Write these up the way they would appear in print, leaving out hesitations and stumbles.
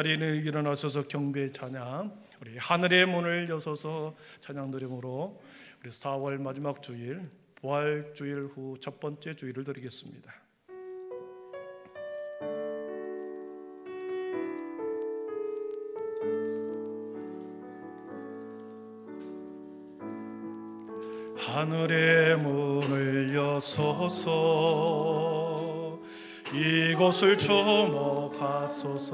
자리는 일어나셔서 경배 찬양, 우리 하늘의 문을 여서서 찬양 드림으로 우리 4월 마지막 주일 부활 주일 후 첫 번째 주일을 드리겠습니다. 하늘의 문을 여소서 이곳을 주목하소서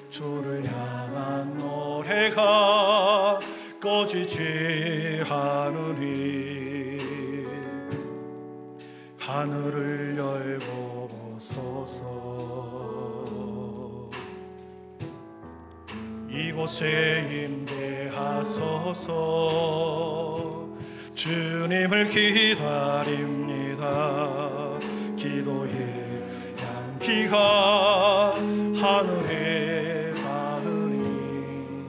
주를 향한 노래가 꺼지지 않으니 하늘을 열고 보소서 이곳에 임재하소서 주님을 기다립니다. 기도의 향기가 하늘에 닿으니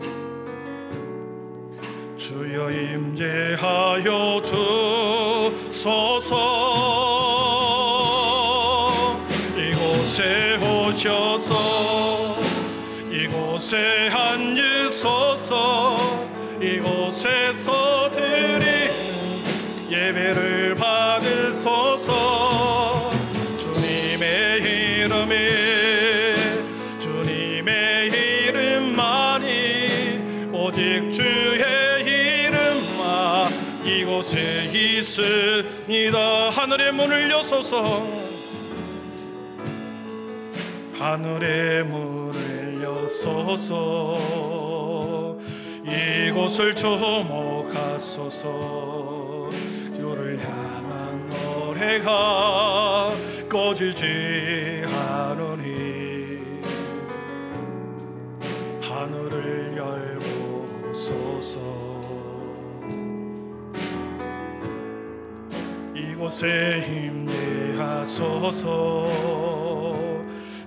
주여 임재하여 주소서 이곳에 오셔서 이곳에 앉으소서 이곳에서 예배를 받으소서 주님의 이름만이 오직 주의 이름만 이곳에 있습니다. 하늘의 문을 여소서 하늘의 문을 여소서 이곳을 주목하소서 주를 향한 노래가 꺼지지 않으니 하늘을 열고 보소서 이곳에 임재하소서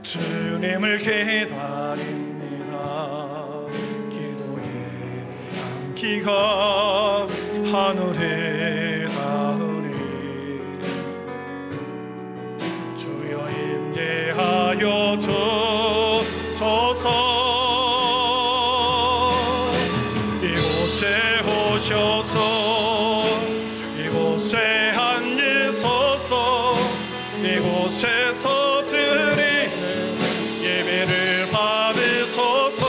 주님을 기다립니다. 기도의 향기가 하늘에 닿으니 주여 임재하여 주소서 이곳에 오셔서 이곳에 앉으소서 이곳에서 드리는 예배를 받으소서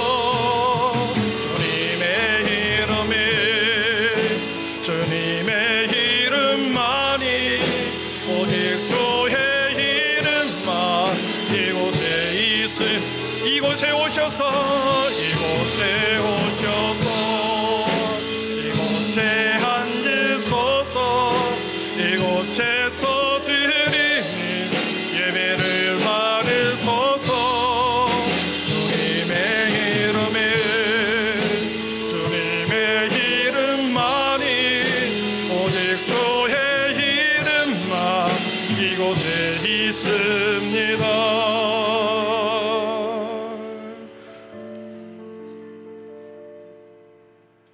주님의 이름만이 오직 주의 이름만 이곳에 오셔서 이곳에 앉으소서 이곳에서 드리는 예배를 받으소서 주님의 이름만이 오직 주의 이름만 이곳에 있습니다.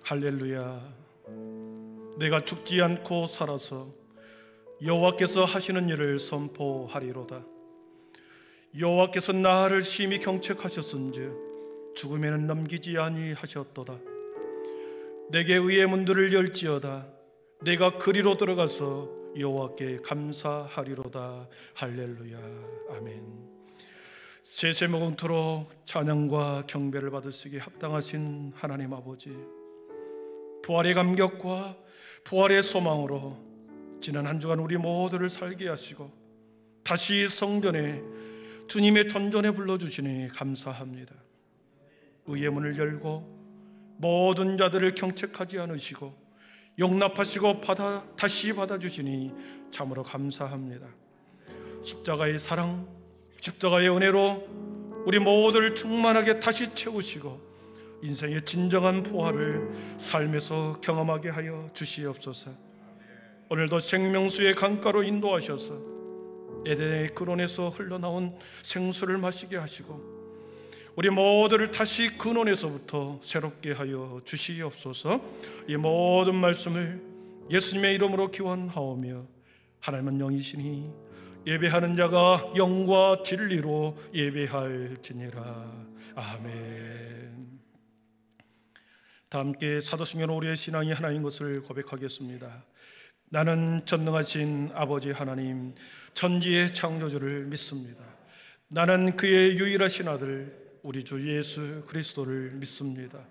할렐루야. 내가 죽지 않고 살아서 여호와께서 하시는 일을 선포하리로다. 여호와께서 나를 심히 경책하셨은즉 죽음에는 넘기지 아니하셨도다. 내게 의의 문들을 열지어다. 내가 그리로 들어가서 여호와께 감사하리로다. 할렐루야. 아멘. 세세모공토록 찬양과 경배를 받으시기에 합당하신 하나님 아버지, 부활의 감격과 부활의 소망으로 지난 한 주간 우리 모두를 살게 하시고 다시 성전에 주님의 전전에 불러주시니 감사합니다. 의의 문을 열고 모든 자들을 경책하지 않으시고 용납하시고 다시 받아주시니 참으로 감사합니다. 십자가의 사랑, 십자가의 은혜로 우리 모두를 충만하게 다시 채우시고 인생의 진정한 부활을 삶에서 경험하게 하여 주시옵소서. 오늘도 생명수의 강가로 인도하셔서 에덴의 근원에서 흘러나온 생수를 마시게 하시고 우리 모두를 다시 근원에서부터 새롭게 하여 주시옵소서. 이 모든 말씀을 예수님의 이름으로 기원하오며 하나님은 영이시니 예배하는 자가 영과 진리로 예배할지니라. 아멘. 다 함께 사도행전 우리의 신앙이 하나인 것을 고백하겠습니다. 나는 전능하신 아버지 하나님, 천지의 창조주를 믿습니다. 나는 그의 유일하신 아들 우리 주 예수 그리스도를 믿습니다.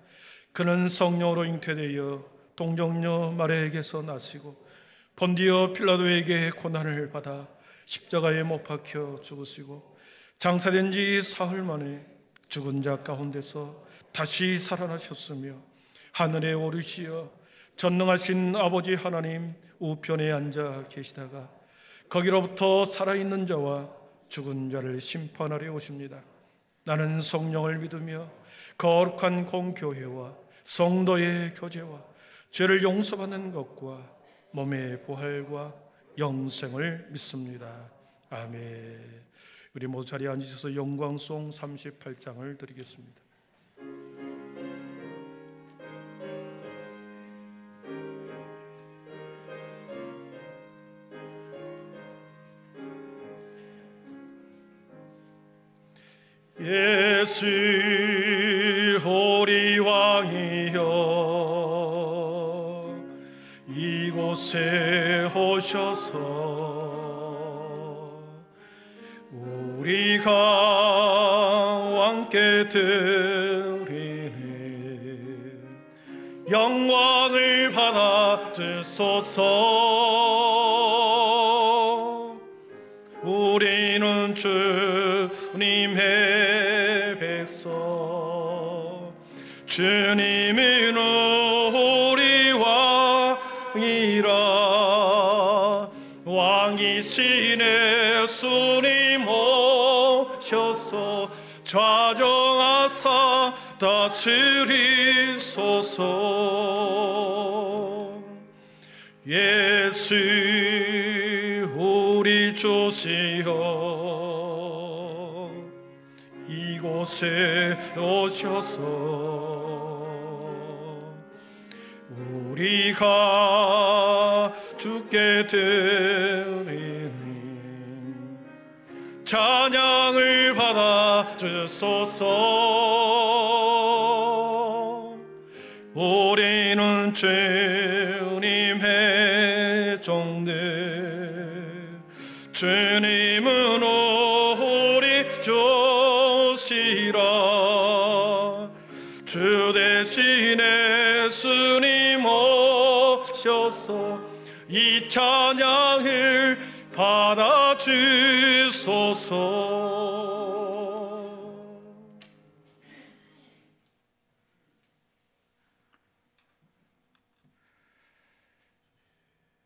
그는 성령으로 잉태되어 동정녀 마리아에게서 나시고 본디오 필라도에게 고난을 받아 십자가에 못 박혀 죽으시고 장사된 지 사흘 만에 죽은 자 가운데서 다시 살아나셨으며 하늘에 오르시어 전능하신 아버지 하나님 우편에 앉아 계시다가 거기로부터 살아있는 자와 죽은 자를 심판하려 오십니다. 나는 성령을 믿으며 거룩한 공교회와 성도의 교제와 죄를 용서받는 것과 몸의 부활과 영생을 믿습니다. 아멘. 우리 모두 자리에 앉으셔서 영광송 38장을 드리겠습니다. 예수 우리 왕이여 이곳에 오셔서 우리가 왕께 드리는 영광을 받아 주소서. 우리는 주님의 백성, 주님은 우리 왕이라. 왕이신 예수님 오셔서 좌정하사 다스리소서. 예수 우리 주시여 이곳에 오셔서 우리가 주께 드리는 찬양을 받아 주소서. 우리는 주님의 종들, 주님은 우리 주시라. 주 대신 예수님 오셔서 이 찬양을 받아 주소서.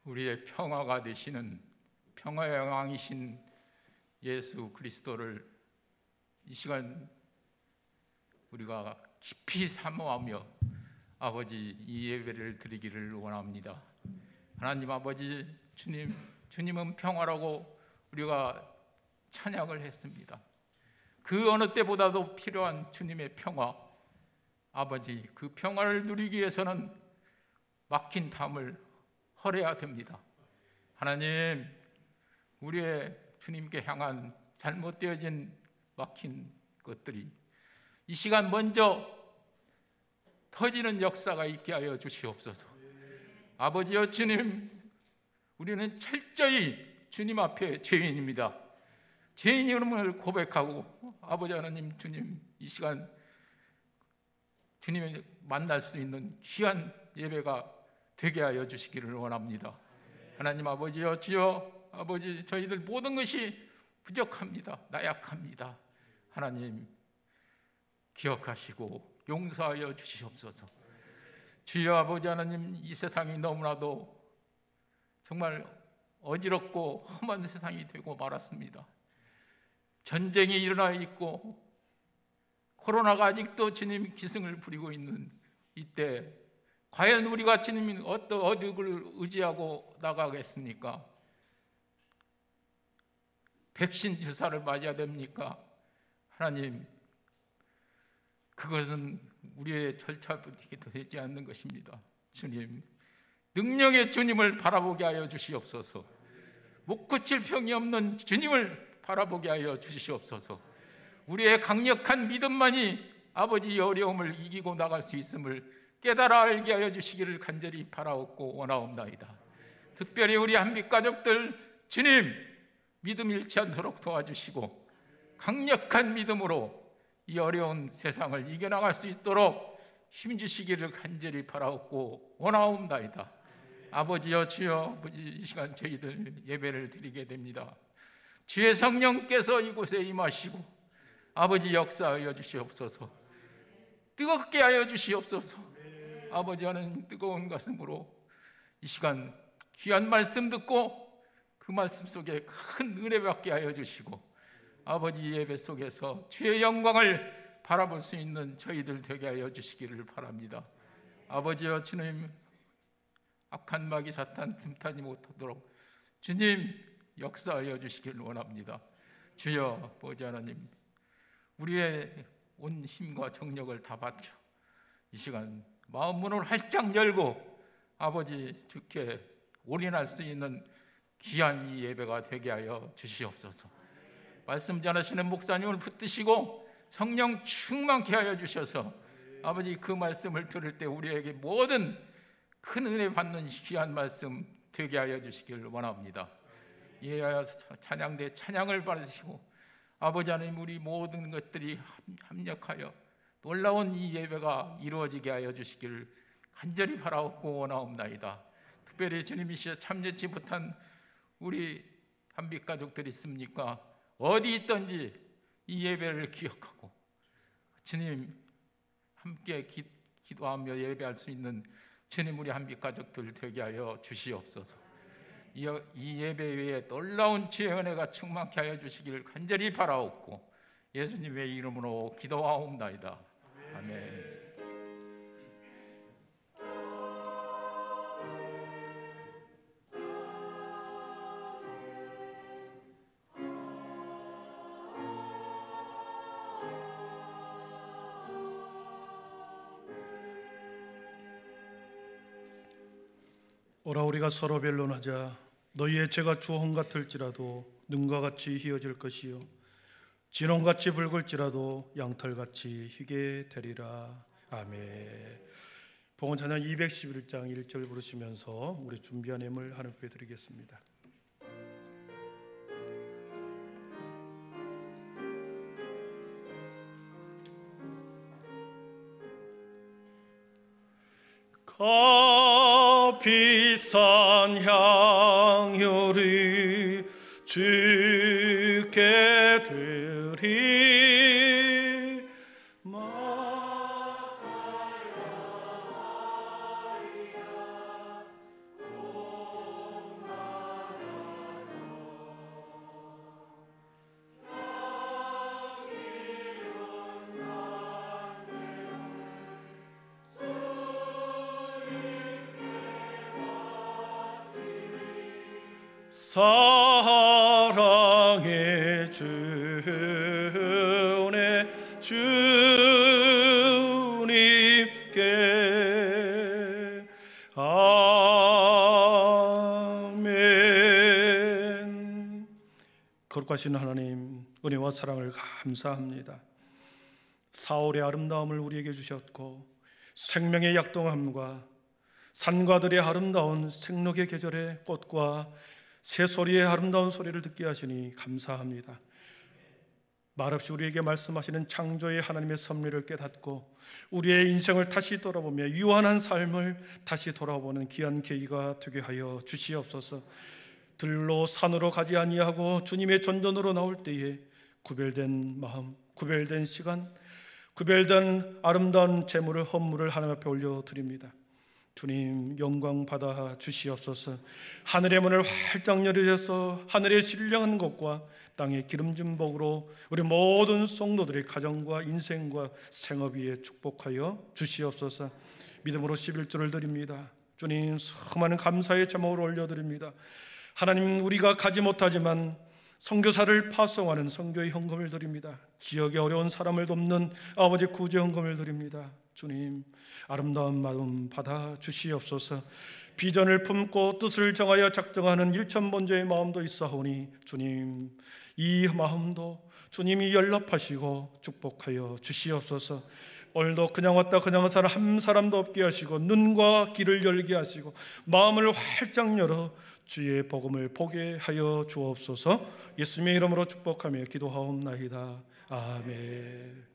우리의 평화가 되시는 평화의 왕이신 예수 그리스도를 이 시간 우리가 깊이 사모하며 아버지 이 예배를 드리기를 원합니다. 하나님 아버지 주님은 평화라고 우리가 찬양을 했습니다. 그 어느 때보다도 필요한 주님의 평화, 아버지 그 평화를 누리기 위해서는 막힌 담을 헐어야 됩니다. 하나님, 우리의 주님께 향한 잘못되어진 막힌 것들이 이 시간 먼저 터지는 역사가 있게 하여 주시옵소서. 아버지여 주님, 우리는 철저히 주님 앞에 죄인입니다. 죄인임을 고백하고 아버지 하나님 주님 이 시간 주님을 만날 수 있는 귀한 예배가 되게 하여 주시기를 원합니다. 하나님 아버지여 주여, 아버지 저희들 모든 것이 부족합니다. 나약합니다. 하나님 기억하시고 용서하여 주시옵소서. 주여 아버지 하나님, 이 세상이 너무나도 정말 어지럽고 험한 세상이 되고 말았습니다. 전쟁이 일어나 있고 코로나가 아직도 주님 기승을 부리고 있는 이때 과연 우리가 주님 어디를 의지하고 나가겠습니까? 백신 주사를 맞아야 됩니까? 하나님, 그것은 우리의 절차부터 되지 않는 것입니다. 주님, 능력의 주님을 바라보게 하여 주시옵소서. 못 고칠 병이 없는 주님을 바라보게 하여 주시옵소서. 우리의 강력한 믿음만이 아버지 어려움을 이기고 나갈 수 있음을 깨달아 알게 하여 주시기를 간절히 바라옵고 원하옵나이다. 특별히 우리 한빛 가족들 주님 믿음 잃지 않도록 도와주시고 강력한 믿음으로 이 어려운 세상을 이겨나갈 수 있도록 힘주시기를 간절히 바라옵고 원하옵나이다. 아버지여 주여, 이 시간 저희들 예배를 드리게 됩니다. 주의 성령께서 이곳에 임하시고 아버지 역사하여 주시옵소서. 뜨겁게 하여 주시옵소서. 아버지 하는 뜨거운 가슴으로 이 시간 귀한 말씀 듣고 그 말씀 속에 큰 은혜 받게 하여 주시고 아버지 예배 속에서 주의 영광을 바라볼 수 있는 저희들 되게 하여 주시기를 바랍니다. 아버지여 주님, 악한 마귀 사탄 틈타지 못하도록 주님 역사하여 주시기를 원합니다. 주여 아버지 하나님, 우리의 온 힘과 정력을 다 바쳐 이 시간 마음 문을 활짝 열고 아버지 주께 올인할 수 있는 귀한 이 예배가 되게 하여 주시옵소서. 말씀 전하시는 목사님을 붙드시고 성령 충만케 하여 주셔서 아버지 그 말씀을 들을 때 우리에게 모든 큰 은혜 받는 귀한 말씀 되게 하여 주시기를 원합니다. 예하여 찬양대 찬양을 받으시고 아버지 하나님, 우리 모든 것들이 합력하여 놀라운 이 예배가 이루어지게 하여 주시기를 간절히 바라옵고 원하옵나이다. 특별히 주님이 참여치 못한 우리 한빛 가족들이 있습니까? 어디 있든지 이 예배를 기억하고 주님 함께 기도하며 예배할 수 있는 주님 우리 한빛 가족들 되게 하여 주시옵소서. 이 예배 외에 놀라운 주의 은혜가 충만케 하여 주시기를 간절히 바라옵고 예수님의 이름으로 기도하옵나이다. 아멘. 오라 우리가 서로 변론하자. 너희의 죄가 주홍 같을지라도 눈과 같이 희어질 것이요 진홍같이 붉을지라도 양털같이 희게 되리라. 아멘. 봉헌 찬양 211장 1절 부르시면서 우리 준비한 예물 하나님께 드리겠습니다. 비싼 향유를 주께 드리 사랑의 주내 주님께 아멘. 거룩하신 하나님, 은혜와 사랑을 감사합니다. 사울의 아름다움을 우리에게 주셨고 생명의 약동함과 산과들의 아름다운 생록의 계절의 꽃과 새소리의 아름다운 소리를 듣게 하시니 감사합니다. 말없이 우리에게 말씀하시는 창조의 하나님의 섭리를 깨닫고 우리의 인생을 다시 돌아보며 유한한 삶을 다시 돌아보는 귀한 계기가 되게 하여 주시옵소서. 들로 산으로 가지 아니하고 주님의 전전으로 나올 때에 구별된 마음, 구별된 시간, 구별된 아름다운 제물을 헌물을 하나님 앞에 올려드립니다. 주님 영광 받아 주시옵소서. 하늘의 문을 활짝 열으셔서 하늘의 신령한 것과 땅의 기름진 복으로 우리 모든 성도들의 가정과 인생과 생업 위에 축복하여 주시옵소서. 믿음으로 11조를 드립니다. 주님 수많은 감사의 제목을 올려드립니다. 하나님, 우리가 가지 못하지만 선교사를 파송하는 선교의 헌금을 드립니다. 지역의 어려운 사람을 돕는 아버지 구제 헌금을 드립니다. 주님, 아름다운 마음 받아 주시옵소서. 비전을 품고 뜻을 정하여 작정하는 일천번제의 마음도 있사오니 주님, 이 마음도 주님이 연락하시고 축복하여 주시옵소서. 오늘도 그냥 왔다 그냥 간 사람 한 사람도 없게 하시고 눈과 귀를 열게 하시고 마음을 활짝 열어 주의 복음을 보게 하여 주옵소서. 예수님의 이름으로 축복하며 기도하옵나이다. 아멘.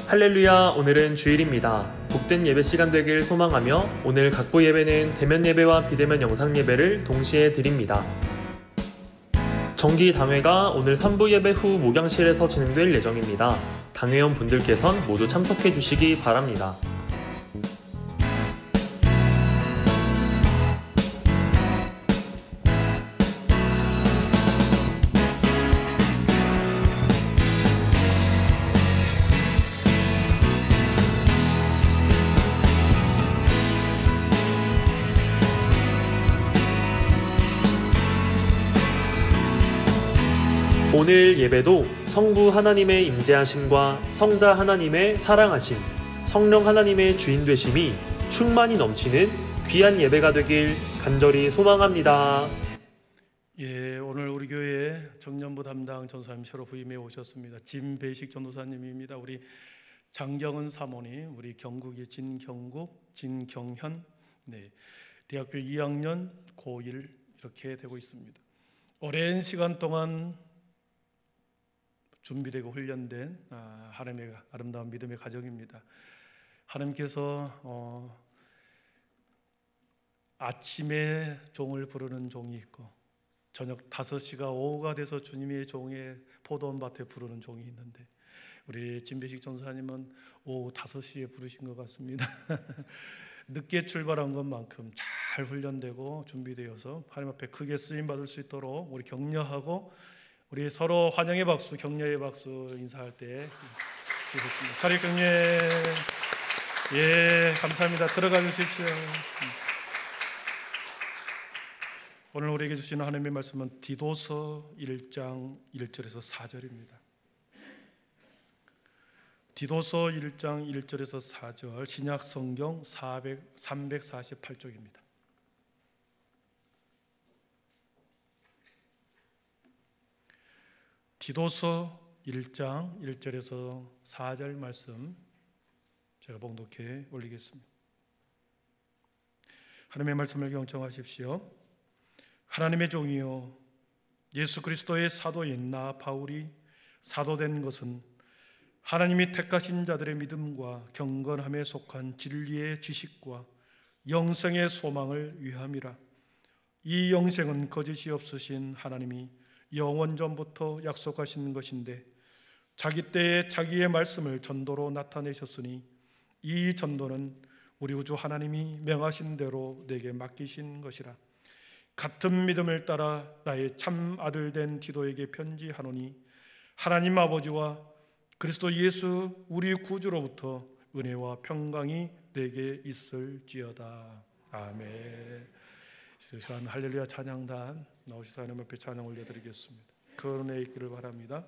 할렐루야. 오늘은 주일입니다. 복된 예배 시간 되길 소망하며 오늘 각부 예배는 대면 예배와 비대면 영상 예배를 동시에 드립니다. 정기 당회가 오늘 3부 예배 후 목양실에서 진행될 예정입니다. 당회원 분들께선 모두 참석해 주시기 바랍니다. 오늘 예배도 성부 하나님의 임재하심과 성자 하나님의 사랑하심, 성령 하나님의 주인 되심이 충만히 넘치는 귀한 예배가 되길 간절히 소망합니다. 예, 오늘 우리 교회에 청년부 담당 전사님 새로 부임해 오셨습니다. 진배식 전도사님입니다. 우리 장경은 사모님, 우리 경국의 진경국, 진경현, 대학교 2학년 고1 이렇게 되고 있습니다. 오랜 시간 동안 준비되고 훈련된 하나님의 아름다운 믿음의 가정입니다. 하나님께서 아침에 종을 부르는 종이 있고 저녁 5시가 오후가 돼서 주님의 종의 포도원밭에 부르는 종이 있는데 우리 진배식 전사님은 오후 5시에 부르신 것 같습니다. 늦게 출발한 것만큼 잘 훈련되고 준비되어서 하나님 앞에 크게 쓰임받을 수 있도록 우리 격려하고 우리 서로 환영의 박수, 격려의 박수 인사할 때 드리겠습니다. 자리 격려. 예, 감사합니다. 들어가 주십시오. 오늘 우리에게 주시는 하나님의 말씀은 디도서 1장 1절에서 4절입니다. 디도서 1장 1절에서 4절 신약 성경 348쪽입니다. 디도서 1장 1절에서 4절 말씀 제가 봉독해 올리겠습니다. 하나님의 말씀을 경청하십시오. 하나님의 종이요 예수 그리스도의 사도인 나 바울이 사도된 것은 하나님이 택하신 자들의 믿음과 경건함에 속한 진리의 지식과 영생의 소망을 위함이라. 이 영생은 거짓이 없으신 하나님이 영원 전부터 약속하신 것인데 자기 때에 자기의 말씀을 전도로 나타내셨으니 이 전도는 우리 우주 하나님이 명하신 대로 내게 맡기신 것이라. 같은 믿음을 따라 나의 참 아들 된 디도에게 편지하노니 하나님 아버지와 그리스도 예수 우리 구주로부터 은혜와 평강이 내게 있을지어다. 아멘. 시간 할렐루야 찬양단 나오셔서 하나님 앞에 찬양 올려드리겠습니다. 그 은혜 있기를 바랍니다.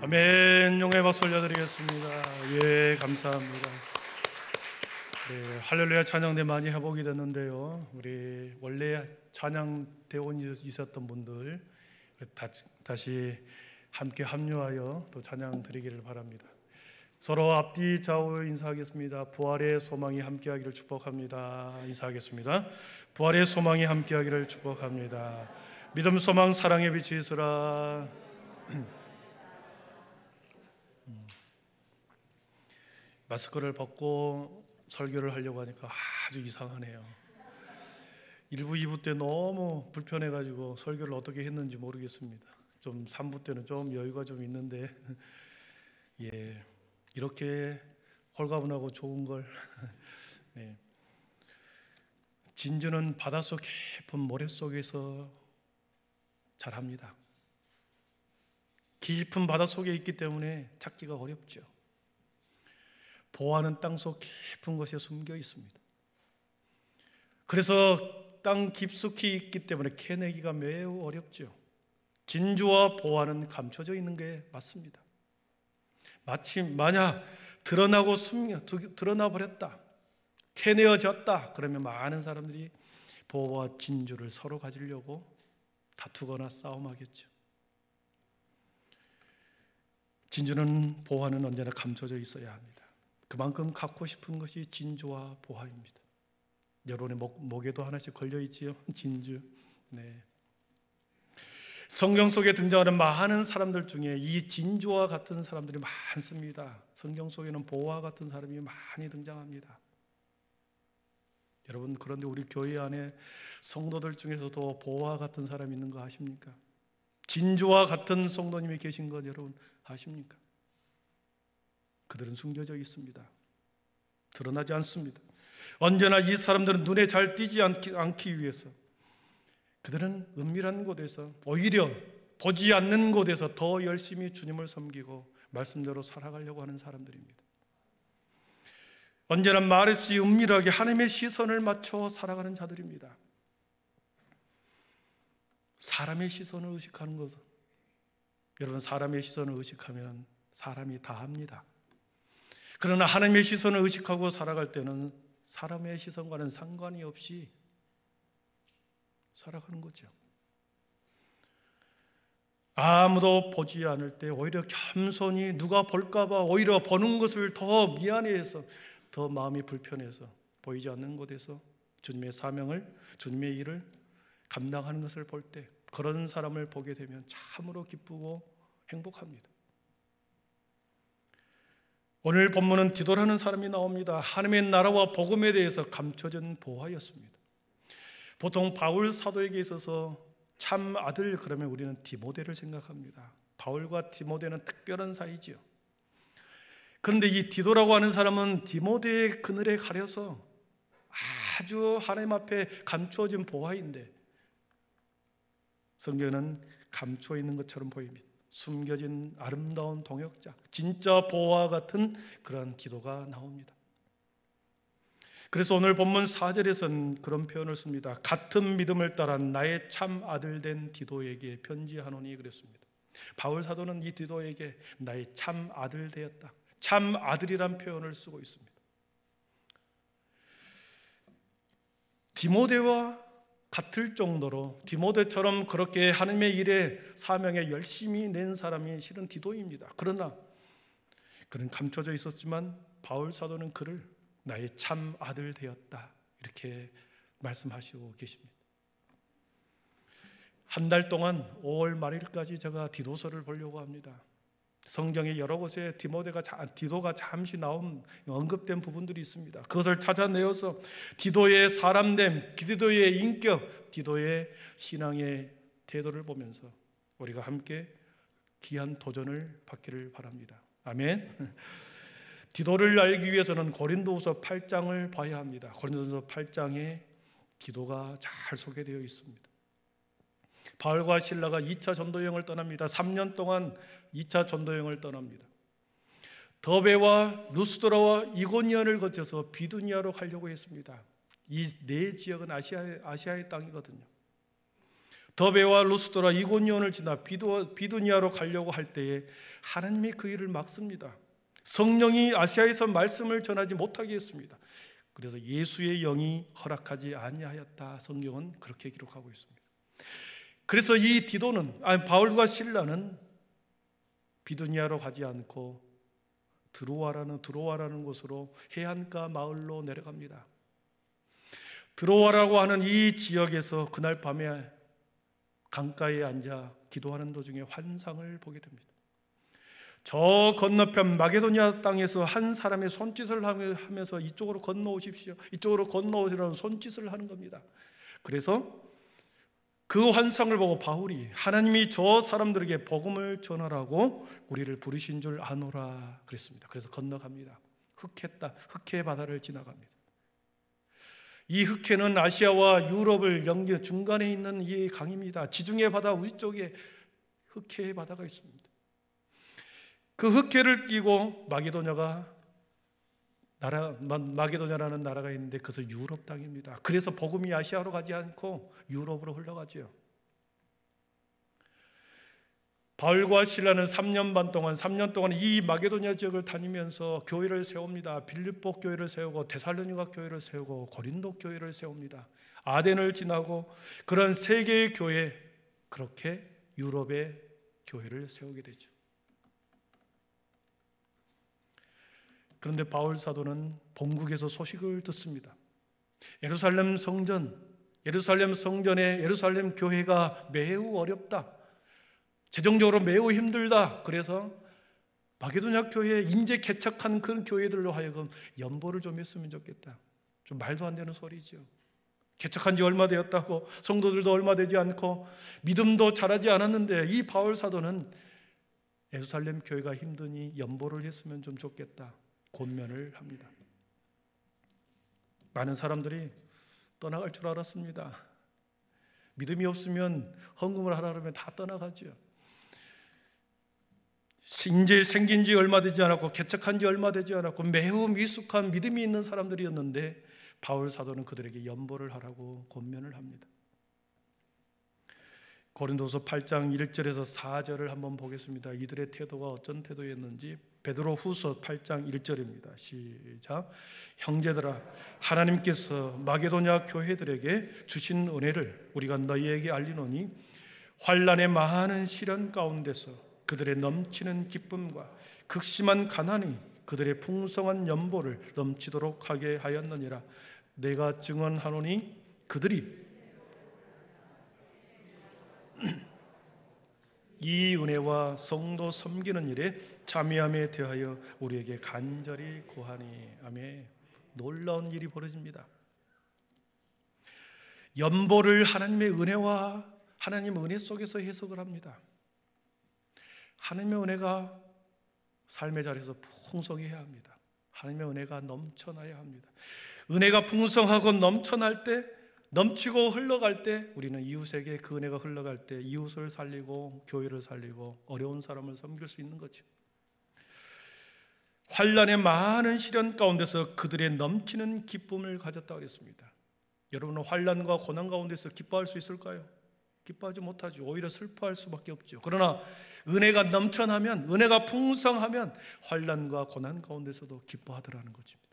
아멘. 용의 박수 올려드리겠습니다. 예, 감사합니다. 네, 할렐루야 찬양대 많이 회복이 됐는데요. 우리 원래 찬양 대원이 있었던 분들 다시 함께 합류하여 또 찬양 드리기를 바랍니다. 서로 앞뒤 좌우 인사하겠습니다. 부활의 소망이 함께하기를 축복합니다. 인사하겠습니다. 부활의 소망이 함께하기를 축복합니다. 믿음, 소망, 사랑의 빛이 있으라. 마스크를 벗고 설교를 하려고 하니까 아주 이상하네요. 1부, 2부 때 너무 불편해가지고 설교를 어떻게 했는지 모르겠습니다. 좀 3부 때는 좀 여유가 좀 있는데 예, 이렇게 홀가분하고 좋은 걸 네. 진주는 바닷속 깊은 모래 속에서 자랍니다. 깊은 바닷속에 있기 때문에 찾기가 어렵죠. 보화는 땅속 깊은 곳에 숨겨 있습니다. 그래서 땅 깊숙이 있기 때문에 캐내기가 매우 어렵죠. 진주와 보화는 감춰져 있는 게 맞습니다. 마치 만약 드러나 버렸다, 캐내어졌다 그러면 많은 사람들이 보화와 진주를 서로 가지려고 다투거나 싸움하겠죠. 진주는 보화는 언제나 감춰져 있어야 합니다. 그만큼 갖고 싶은 것이 진주와 보화입니다. 여러분의 목에도 하나씩 걸려 있지요. 진주. 네. 성경 속에 등장하는 많은 사람들 중에 이 진주와 같은 사람들이 많습니다. 성경 속에는 보화와 같은 사람이 많이 등장합니다. 여러분, 그런데 우리 교회 안에 성도들 중에서도 보화와 같은 사람이 있는 거 아십니까? 진주와 같은 성도님이 계신 것 여러분 아십니까? 그들은 숨겨져 있습니다. 드러나지 않습니다. 언제나 이 사람들은 눈에 잘 띄지 않기 위해서 그들은 은밀한 곳에서 오히려 보지 않는 곳에서 더 열심히 주님을 섬기고 말씀대로 살아가려고 하는 사람들입니다. 언제나 말없이 은밀하게 하나님의 시선을 맞춰 살아가는 자들입니다. 사람의 시선을 의식하는 것은 여러분, 사람의 시선을 의식하면 사람이 다 합니다. 그러나 하나님의 시선을 의식하고 살아갈 때는 사람의 시선과는 상관이 없이 살아가는 거죠. 아무도 보지 않을 때 오히려 겸손히 누가 볼까 봐 오히려 보는 것을 더 미안해해서 더 마음이 불편해서 보이지 않는 곳에서 주님의 사명을, 주님의 일을 감당하는 것을 볼 때 그런 사람을 보게 되면 참으로 기쁘고 행복합니다. 오늘 본문은 디도라는 사람이 나옵니다. 하나님의 나라와 복음에 대해서 감춰진 보화였습니다. 보통 바울 사도에게 있어서 참 아들 그러면 우리는 디모데를 생각합니다. 바울과 디모데는 특별한 사이지요. 그런데 이 디도라고 하는 사람은 디모데의 그늘에 가려서 아주 하나님 앞에 감추어진 보화인데 성경은 감추어 있는 것처럼 보입니다. 숨겨진 아름다운 동역자, 진짜 보화 같은 그런 기도가 나옵니다. 그래서 오늘 본문 4절에서는 그런 표현을 씁니다. 같은 믿음을 따라 나의 참 아들 된 디도에게 편지하노니 그랬습니다. 바울 사도는 이 디도에게 나의 참 아들 되었다, 참 아들이란 표현을 쓰고 있습니다. 디모데와 같을 정도로 디모데처럼 그렇게 하나님의 일에 사명에 열심히 낸 사람이 실은 디도입니다. 그러나 그는 감춰져 있었지만 바울 사도는 그를 나의 참 아들 되었다 이렇게 말씀하시고 계십니다. 한 달 동안 5월 말일까지 제가 디도서를 보려고 합니다. 성경의 여러 곳에 디도가 잠시 언급된 부분들이 있습니다. 그것을 찾아내어서 디도의 사람됨, 디도의 인격, 디도의 신앙의 태도를 보면서 우리가 함께 귀한 도전을 받기를 바랍니다. 아멘. 디도를 알기 위해서는 고린도후서 8장을 봐야 합니다. 고린도후서 8장에 디도가 잘 소개되어 있습니다. 바울과 실라가 2차 전도여행을 떠납니다. 3년 동안 2차 전도여행을 떠납니다. 더베와 루스드라와 이고니온을 거쳐서 비두니아로 가려고 했습니다. 이 네 지역은 아시아의 땅이거든요. 더베와 루스도라 이고니온을 지나 비두니아로 가려고 할 때에 하나님이 그 일을 막습니다. 성령이 아시아에서 말씀을 전하지 못하게 했습니다. 그래서 예수의 영이 허락하지 아니하였다. 성경은 그렇게 기록하고 있습니다. 그래서 이 바울과 실라는 비두니아로 가지 않고 드로아라는 곳으로 해안가 마을로 내려갑니다. 드로아라고 하는 이 지역에서 그날 밤에 강가에 앉아 기도하는 도중에 환상을 보게 됩니다. 저 건너편 마게도니아 땅에서 한 사람의 손짓을 하면서 이쪽으로 건너오십시오, 이쪽으로 건너오시라는 손짓을 하는 겁니다. 그래서 그 환상을 보고 바울이 하나님이 저 사람들에게 복음을 전하라고 우리를 부르신 줄 아노라 그랬습니다. 그래서 건너갑니다. 흑해 바다를 지나갑니다. 이 흑해는 아시아와 유럽을 연결 중간에 있는 이 강입니다. 지중해 바다 위쪽에 흑해의 바다가 있습니다. 그 흑해를 끼고 마게도냐라는 나라가 있는데 그것은 유럽 땅입니다. 그래서 복음이 아시아로 가지 않고 유럽으로 흘러가죠. 바울과 실라는 3년 동안 이 마게도냐 지역을 다니면서 교회를 세웁니다. 빌립보 교회를 세우고 데살로니가 교회를 세우고 고린도 교회를 세웁니다. 아덴을 지나고 그런 세 개의 교회, 그렇게 유럽의 교회를 세우게 되죠. 그런데 바울 사도는 본국에서 소식을 듣습니다. 예루살렘 성전에 예루살렘 교회가 매우 어렵다, 재정적으로 매우 힘들다. 그래서 마게도냐 교회에 인재 개척한 그런 교회들로 하여금 연보를 좀 했으면 좋겠다. 좀 말도 안 되는 소리죠. 개척한 지 얼마 되었다고, 성도들도 얼마 되지 않고 믿음도 자라지 않았는데 이 바울 사도는 예루살렘 교회가 힘드니 연보를 했으면 좀 좋겠다, 권면을 합니다. 많은 사람들이 떠나갈 줄 알았습니다. 믿음이 없으면 헌금을 하라 그러면 다 떠나가죠. 이제 생긴 지 얼마 되지 않았고 개척한 지 얼마 되지 않았고 매우 미숙한 믿음이 있는 사람들이었는데 바울 사도는 그들에게 연보를 하라고 권면을 합니다. 고린도서 8장 1절에서 4절을 한번 보겠습니다. 이들의 태도가 어떤 태도였는지. 베드로 후서 8장 1절입니다. 시작. 형제들아, 하나님께서 마게도냐 교회들에게 주신 은혜를 우리가 너희에게 알리노니 환난의 많은 시련 가운데서 그들의 넘치는 기쁨과 극심한 가난이 그들의 풍성한 연보를 넘치도록 하게 하였느니라. 내가 증언하노니 그들이 이 은혜와 성도 섬기는 일에 참여함에 대하여 우리에게 간절히 구하니. 아멘. 놀라운 일이 벌어집니다. 연보를 하나님의 은혜와 하나님의 은혜 속에서 해석을 합니다. 하나님의 은혜가 삶의 자리에서 풍성해야 합니다. 하나님의 은혜가 넘쳐나야 합니다. 은혜가 풍성하고 넘쳐날 때, 넘치고 흘러갈 때 우리는 이웃에게 그 은혜가 흘러갈 때 이웃을 살리고 교회를 살리고 어려운 사람을 섬길 수 있는 거죠. 환난의 많은 시련 가운데서 그들의 넘치는 기쁨을 가졌다고 했습니다. 여러분은 환난과 고난 가운데서 기뻐할 수 있을까요? 기뻐하지 못하죠. 오히려 슬퍼할 수밖에 없죠. 그러나 은혜가 넘쳐나면, 은혜가 풍성하면 환난과 고난 가운데서도 기뻐하더라는 것입니다.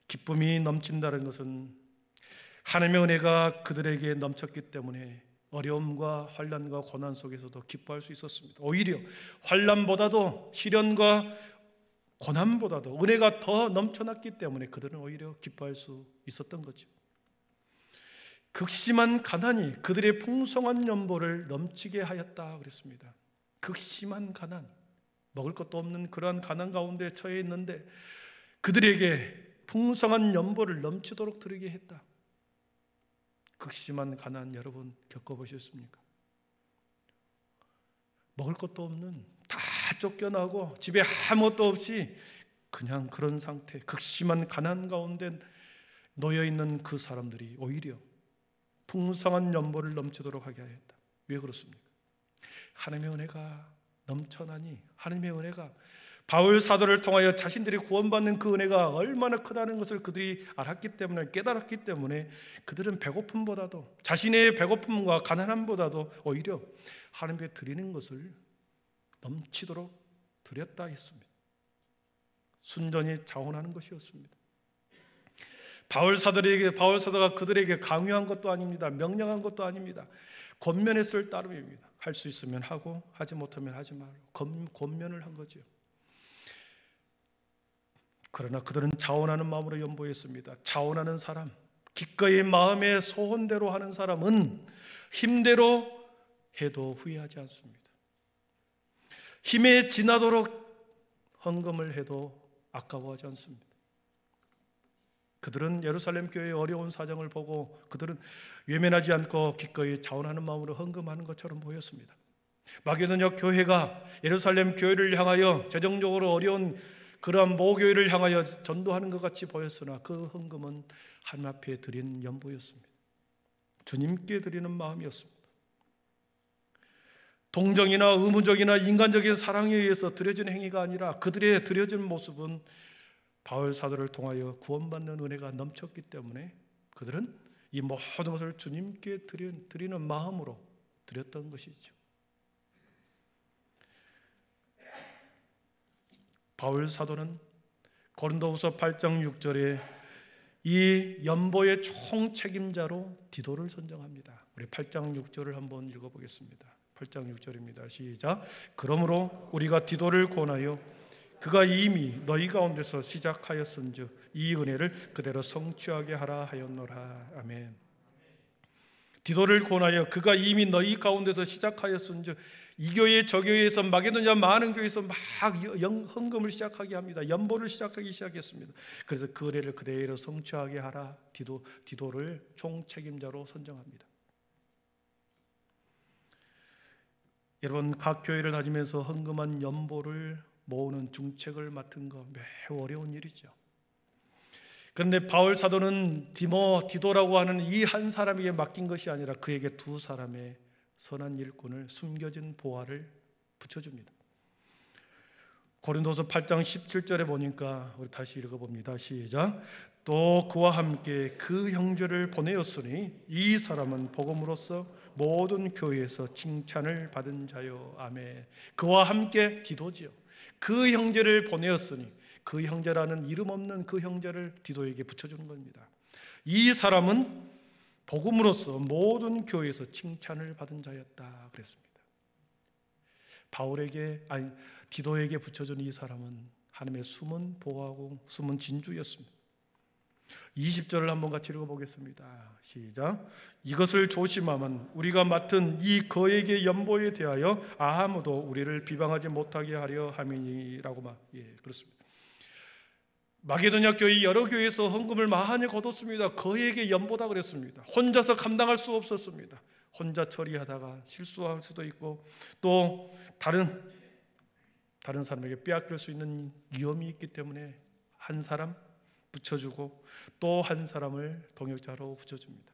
기쁨이 넘친다는 것은 하나님의 은혜가 그들에게 넘쳤기 때문에 어려움과 환난과 고난 속에서도 기뻐할 수 있었습니다. 오히려 환난보다도 시련과 고난보다도 은혜가 더 넘쳐났기 때문에 그들은 오히려 기뻐할 수 있었던 거죠. 극심한 가난이 그들의 풍성한 연보를 넘치게 하였다 그랬습니다. 극심한 가난, 먹을 것도 없는 그러한 가난 가운데 처해 있는데 그들에게 풍성한 연보를 넘치도록 드리게 했다. 극심한 가난 여러분 겪어보셨습니까? 먹을 것도 없는, 다 쫓겨나고 집에 아무것도 없이 그냥 그런 상태, 극심한 가난 가운데 놓여있는 그 사람들이 오히려 풍성한 연보를 넘치도록 하게 하였다. 왜 그렇습니까? 하나님의 은혜가 넘쳐나니, 하나님의 은혜가 바울 사도를 통하여 자신들이 구원받는 그 은혜가 얼마나 크다는 것을 그들이 알았기 때문에, 깨달았기 때문에 그들은 배고픔보다도, 자신의 배고픔과 가난함보다도 오히려 하나님께 드리는 것을 넘치도록 드렸다 했습니다. 순전히 자원하는 것이었습니다. 바울 사도가 그들에게 강요한 것도 아닙니다. 명령한 것도 아닙니다. 권면했을 따름입니다. 할 수 있으면 하고 하지 못하면 하지 말고 권면을 한 거죠. 그러나 그들은 자원하는 마음으로 연보했습니다. 자원하는 사람, 기꺼이 마음의 소원대로 하는 사람은 힘대로 해도 후회하지 않습니다. 힘에 지나도록 헌금을 해도 아까워하지 않습니다. 그들은 예루살렘 교회의 어려운 사정을 보고 그들은 외면하지 않고 기꺼이 자원하는 마음으로 헌금하는 것처럼 보였습니다. 마게도냐 교회가 예루살렘 교회를 향하여 재정적으로 어려운 그러한 모교회를 향하여 전도하는 것 같이 보였으나 그 헌금은 하나님 앞에 드린 연보였습니다. 주님께 드리는 마음이었습니다. 동정이나 의무적이나 인간적인 사랑에 의해서 드려진 행위가 아니라 그들의 드려진 모습은 바울 사도를 통하여 구원받는 은혜가 넘쳤기 때문에 그들은 이 모든 것을 주님께 드리는 마음으로 드렸던 것이죠. 바울 사도는 고린도후서 8장 6절에 이 연보의 총책임자로 디도를 선정합니다. 우리 8장 6절을 한번 읽어보겠습니다. 8장 6절입니다. 시작. 그러므로 우리가 디도를 권하여 그가 이미 너희 가운데서 시작하였은즉 이 은혜를 그대로 성취하게 하라 하였노라. 아멘. 디도를 권하여 그가 이미 너희 가운데서 시작하였은즉 이 교회 저 교회에서 마게도냐 많은 교회에서 막 헌금을 시작하게 합니다. 연보를 시작했습니다. 그래서 그 은혜를 그대로 성취하게 하라. 디도를 총책임자로 선정합니다. 여러분, 각 교회를 다니면서 헌금한 연보를 모으는 중책을 맡은 거 매우 어려운 일이죠. 그런데 바울 사도는 디도라고 하는 이 한 사람에게 맡긴 것이 아니라 그에게 두 사람의 선한 일꾼을, 숨겨진 보화를 붙여줍니다. 고린도서 8장 17절에 보니까 우리 다시 읽어봅니다. 시작. 또 그와 함께 그 형제를 보내었으니 이 사람은 복음으로써 모든 교회에서 칭찬을 받은 자요. 아멘. 그와 함께 디도지요. 그 형제를 보내었으니, 그 형제라는 이름 없는 그 형제를 디도에게 붙여주는 겁니다. 이 사람은 복음으로써 모든 교회에서 칭찬을 받은 자였다 그랬습니다. 디도에게 붙여준 이 사람은 하나님의 숨은 보호하고 숨은 진주였습니다. 20절을 한번 같이 읽어보겠습니다. 시작. 이것을 조심하면 우리가 맡은 이 거액의 연보에 대하여 아무도 우리를 비방하지 못하게 하려 함이니라고 그렇습니다. 마게도냐 교회 여러 교회에서 헌금을 많이 거뒀습니다. 거액의 연보다 그랬습니다. 혼자서 감당할 수 없었습니다. 혼자 처리하다가 실수할 수도 있고 또 다른 사람에게 빼앗길 수 있는 위험이 있기 때문에 한 사람 붙여주고 또 한 사람을 동역자로 붙여줍니다.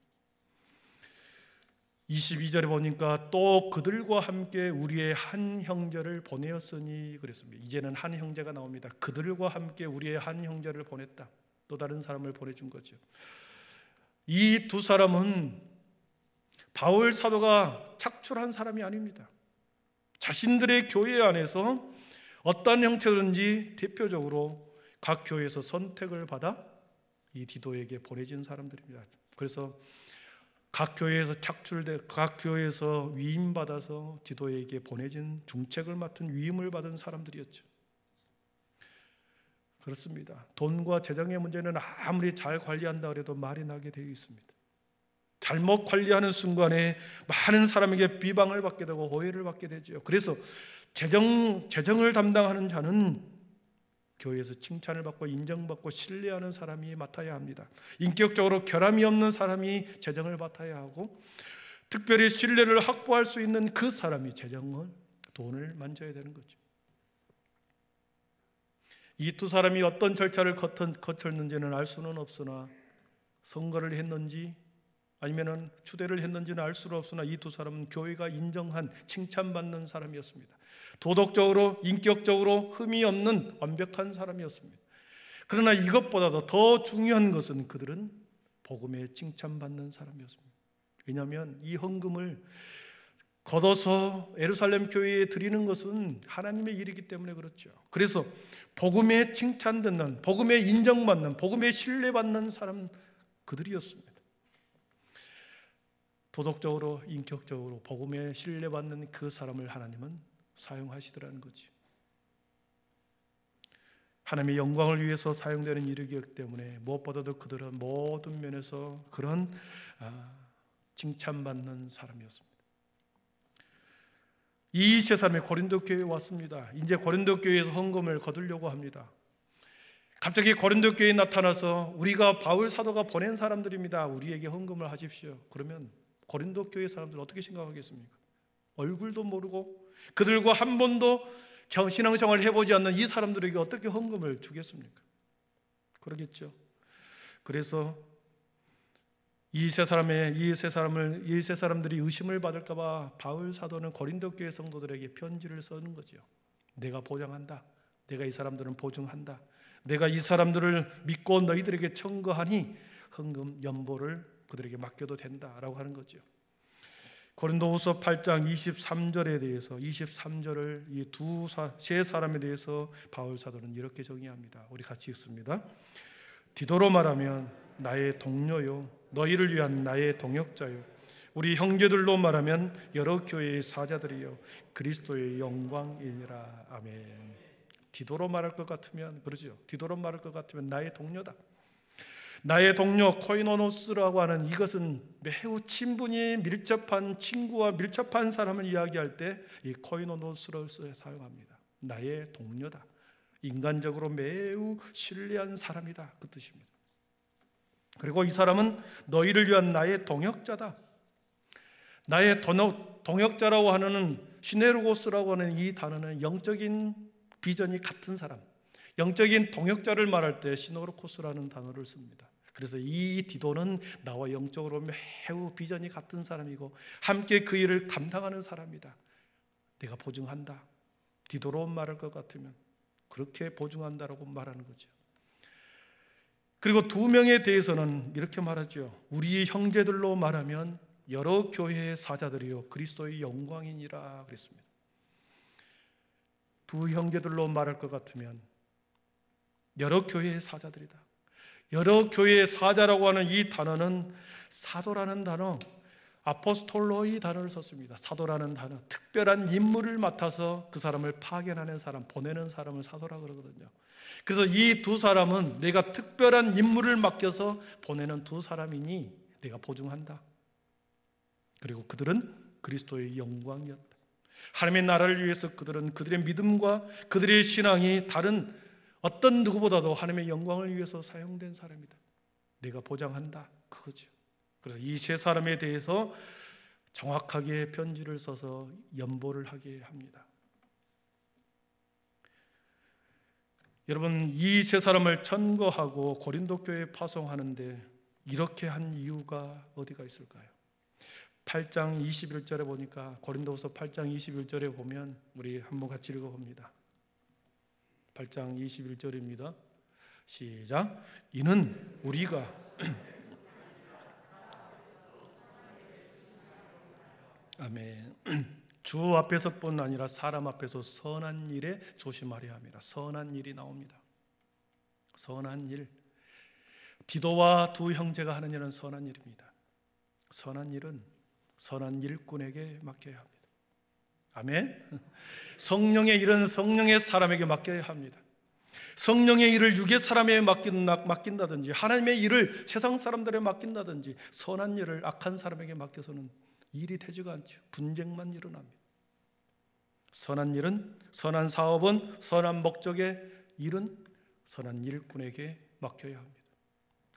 22절에 보니까 또 그들과 함께 우리의 한 형제를 보내었으니 그랬습니다. 이제는 한 형제가 나옵니다. 그들과 함께 우리의 한 형제를 보냈다. 또 다른 사람을 보내준 거죠. 이 두 사람은 바울 사도가 착출한 사람이 아닙니다. 자신들의 교회 안에서 어떤 형태든지 대표적으로 각 교회에서 선택을 받아 이 디도에게 보내진 사람들입니다. 그래서 각 교회에서 위임받아서 디도에게 보내진 중책을 맡은 위임을 받은 사람들이었죠. 그렇습니다. 돈과 재정의 문제는 아무리 잘 관리한다 그래도 말이 나게 되어 있습니다. 잘못 관리하는 순간에 많은 사람에게 비방을 받게 되고 오해를 받게 되죠. 그래서 재정을 담당하는 자는 교회에서 칭찬을 받고 인정받고 신뢰하는 사람이 맡아야 합니다. 인격적으로 결함이 없는 사람이 재정을 맡아야 하고 특별히 신뢰를 확보할 수 있는 그 사람이 돈을 만져야 되는 거죠. 이 두 사람이 어떤 절차를 거쳤는지는 알 수는 없으나 선거를 했는지 아니면은 추대를 했는지는 알 수는 없으나 이 두 사람은 교회가 인정한 칭찬받는 사람이었습니다. 도덕적으로, 인격적으로 흠이 없는 완벽한 사람이었습니다. 그러나 이것보다도 더 중요한 것은 그들은 복음에 칭찬받는 사람이었습니다. 왜냐하면 이 헌금을 걷어서 예루살렘 교회에 드리는 것은 하나님의 일이기 때문에 그렇죠. 그래서 복음에 칭찬받는, 복음에 인정받는, 복음에 신뢰받는 사람 그들이었습니다. 도덕적으로, 인격적으로 복음에 신뢰받는 그 사람을 하나님은 사용하시더라는 거지. 하나님의 영광을 위해서 사용되는 일이기 때문에 무엇보다도 그들은 모든 면에서 그런 칭찬받는 사람이었습니다. 이 세 사람이 고린도 교회에 왔습니다. 이제 고린도 교회에서 헌금을 거두려고 합니다. 갑자기 고린도 교회에 나타나서 우리가 바울 사도가 보낸 사람들입니다. 우리에게 헌금을 하십시오. 그러면 고린도 교회 사람들은 어떻게 생각하겠습니까? 얼굴도 모르고 그들과 한 번도 신앙생활을 해보지 않는 이 사람들에게 어떻게 헌금을 주겠습니까? 그러겠죠. 그래서 이 세 사람들이 의심을 받을까봐 바울 사도는 고린도 교회 성도들에게 편지를 쓰는 거죠. 내가 보장한다. 내가 이 사람들은 보증한다. 내가 이 사람들을 믿고 너희들에게 청구하니 헌금 연보를 그들에게 맡겨도 된다라고 하는 거죠. 고린도후서 8장 23절에 대해서 23절을 이 세 사람에 대해서 바울 사도는 이렇게 정의합니다. 우리 같이 읽습니다. 디도로 말하면 나의 동료요, 너희를 위한 나의 동역자요, 우리 형제들로 말하면 여러 교회의 사자들이요, 그리스도의 영광이니라. 아멘. 디도로 말할 것 같으면, 그러죠. 디도로 말할 것 같으면 나의 동료다. 나의 동료 코이노노스라고 하는 이것은 매우 친분이 밀접한 친구와 밀접한 사람을 이야기할 때 이 코이노노스를 사용합니다. 나의 동료다. 인간적으로 매우 신뢰한 사람이다. 그 뜻입니다. 그리고 이 사람은 너희를 위한 나의 동역자다. 나의 동역자라고 하는 시네르고스라고 하는 이 단어는 영적인 비전이 같은 사람, 영적인 동역자를 말할 때 시노르코스라는 단어를 씁니다. 그래서 이 디도는 나와 영적으로 매우 비전이 같은 사람이고 함께 그 일을 감당하는 사람이다. 내가 보증한다. 디도로 말할 것 같으면 그렇게 보증한다라고 말하는 거죠. 그리고 두 명에 대해서는 이렇게 말하죠. 우리 형제들로 말하면 여러 교회의 사자들이요 그리스도의 영광이니라 그랬습니다. 두 형제들로 말할 것 같으면 여러 교회의 사자들이다. 여러 교회의 사자라고 하는 이 단어는 사도라는 단어, 아포스톨로의 단어를 썼습니다. 사도라는 단어, 특별한 임무를 맡아서 그 사람을 파견하는 사람, 보내는 사람을 사도라고 그러거든요. 그래서 이 두 사람은 내가 특별한 임무를 맡겨서 보내는 두 사람이니 내가 보증한다. 그리고 그들은 그리스도의 영광이었다. 하나님의 나라를 위해서 그들은 그들의 믿음과 그들의 신앙이 다른 어떤 누구보다도 하나님의 영광을 위해서 사용된 사람이다. 내가 보장한다. 그거죠. 그래서 이 세 사람에 대해서 정확하게 편지를 써서 연보를 하게 합니다. 여러분, 이 세 사람을 천거하고 고린도 교회에 파송하는데 이렇게 한 이유가 어디가 있을까요? 8장 21절에 보니까 고린도후서 8장 21절에 보면 우리 한번 같이 읽어봅니다. 8장 21절입니다. 시작. 이는 우리가 아멘. 주 앞에서뿐 아니라 사람 앞에서 선한 일에 조심하려 합니다. 선한 일이 나옵니다. 선한 일. 디도와 두 형제가 하는 일은 선한 일입니다. 선한 일은 선한 일꾼에게 맡겨야 합니다. 아멘. 성령의 일은 성령의 사람에게 맡겨야 합니다. 성령의 일을 육의 사람에게 맡긴다든지 하나님의 일을 세상 사람들에게 맡긴다든지 선한 일을 악한 사람에게 맡겨서는 일이 되지가 않죠. 분쟁만 일어납니다. 선한 일은, 선한 사업은, 선한 목적의 일은 선한 일꾼에게 맡겨야 합니다.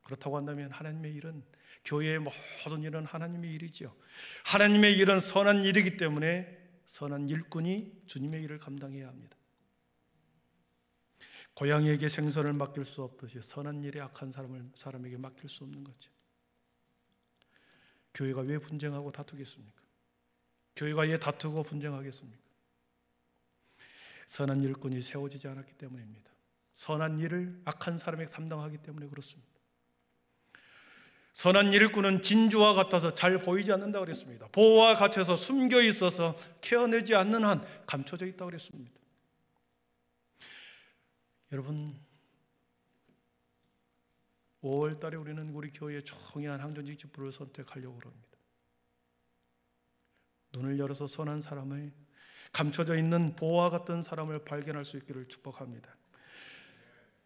그렇다고 한다면 하나님의 일은, 교회의 모든 일은 하나님의 일이죠. 하나님의 일은 선한 일이기 때문에 선한 일꾼이 주님의 일을 감당해야 합니다. 고양이에게 생선을 맡길 수 없듯이 선한 일에 악한 사람에게 맡길 수 없는 거죠. 교회가 왜 분쟁하고 다투겠습니까? 교회가 왜 다투고 분쟁하겠습니까? 선한 일꾼이 세워지지 않았기 때문입니다. 선한 일을 악한 사람이 담당하기 때문에 그렇습니다. 선한 일꾼은 진주와 같아서 잘 보이지 않는다 그랬습니다. 보호와 갇혀서 숨겨 있어서 케어내지 않는 한 감춰져 있다 그랬습니다. 여러분, 5월 달에 우리는 우리 교회의 총회한 항전직 직분을 선택하려고 합니다. 눈을 열어서 선한 사람의 감춰져 있는 보호와 같은 사람을 발견할 수 있기를 축복합니다.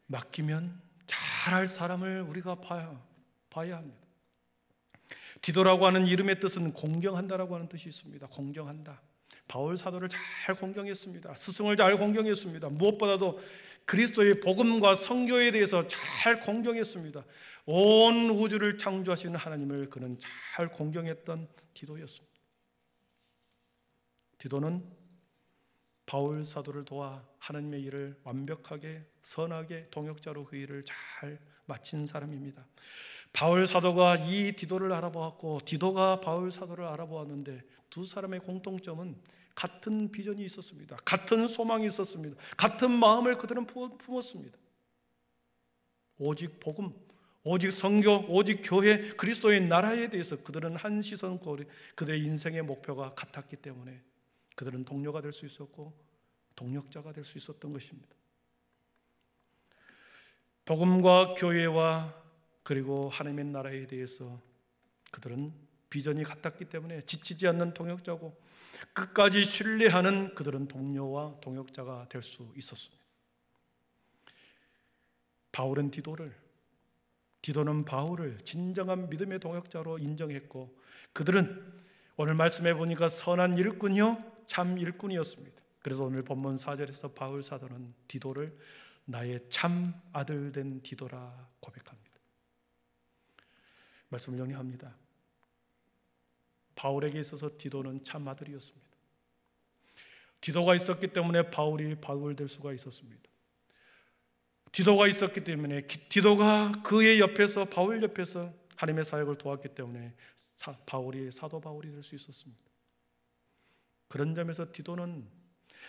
맡기면 잘할 사람을 우리가 봐야 합니다. 디도라고 하는 이름의 뜻은 공경한다라고 하는 뜻이 있습니다. 공경한다. 바울 사도를 잘 공경했습니다. 스승을 잘 공경했습니다. 무엇보다도 그리스도의 복음과 선교에 대해서 잘 공경했습니다. 온 우주를 창조하시는 하나님을 그는 잘 공경했던 디도였습니다. 디도는 바울 사도를 도와 하나님의 일을 완벽하게 선하게 동역자로 그 일을 잘 마친 사람입니다. 바울 사도가 이 디도를 알아보았고 디도가 바울 사도를 알아보았는데 두 사람의 공통점은 같은 비전이 있었습니다. 같은 소망이 있었습니다. 같은 마음을 그들은 품었습니다. 오직 복음, 오직 선교, 오직 교회, 그리스도의 나라에 대해서 그들은 한 시선, 그들의 인생의 목표가 같았기 때문에 그들은 동료가 될 수 있었고 동력자가 될 수 있었던 것입니다. 복음과 교회와 그리고 하나님의 나라에 대해서 그들은 비전이 같았기 때문에 지치지 않는 동역자고 끝까지 신뢰하는 그들은 동료와 동역자가 될 수 있었습니다. 바울은 디도는 바울을 진정한 믿음의 동역자로 인정했고 그들은 오늘 말씀해 보니까 선한 일꾼이요 참 일꾼이었습니다. 그래서 오늘 본문 4절에서 바울 사도는 디도를 나의 참 아들 된 디도라 고백합니다. 말씀을 정리합니다. 바울에게 있어서 디도는 참 아들이었습니다. 디도가 있었기 때문에 바울이 바울 될 수가 있었습니다. 디도가 있었기 때문에 디도가 그의 옆에서 바울 옆에서 하나님의 사역을 도왔기 때문에 바울이 사도 바울이 될 수 있었습니다. 그런 점에서 디도는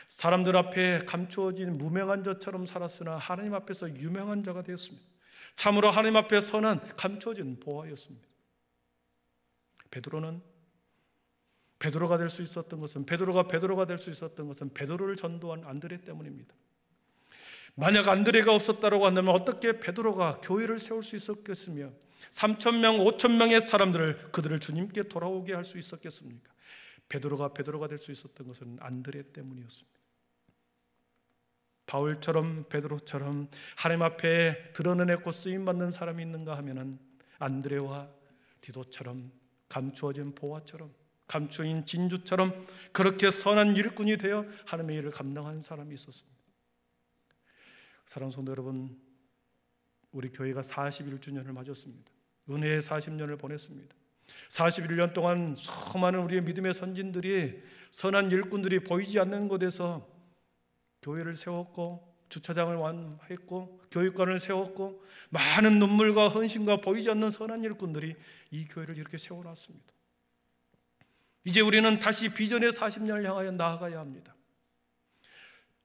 사람들 앞에 감추어진 무명한 자처럼 살았으나 하나님 앞에서 유명한 자가 되었습니다. 참으로 하나님 앞에 선한 감추어진 보화였습니다. 베드로가 될 수 있었던 것은 베드로가 될 수 있었던 것은 베드로를 전도한 안드레 때문입니다. 만약 안드레가 없었다고 한다면 어떻게 베드로가 교회를 세울 수 있었겠으며 3,000명, 5,000명의 사람들을 그들을 주님께 돌아오게 할 수 있었겠습니까? 베드로가 될 수 있었던 것은 안드레 때문이었습니다. 바울처럼 베드로처럼 하나님 앞에 드러내고 쓰임받는 사람이 있는가 하면은 안드레와 디도처럼 감추어진 보화처럼 감추인 진주처럼 그렇게 선한 일꾼이 되어 하나님의 일을 감당한 사람이 있었습니다. 사랑하는 성도 여러분, 우리 교회가 41주년을 맞았습니다. 은혜의 40년을 보냈습니다. 41년 동안 수많은 우리의 믿음의 선진들이 선한 일꾼들이 보이지 않는 곳에서 교회를 세웠고 주차장을 완했고 교육관을 세웠고 많은 눈물과 헌신과 보이지 않는 선한 일꾼들이 이 교회를 이렇게 세워놨습니다. 이제 우리는 다시 비전의 40년을 향하여 나아가야 합니다.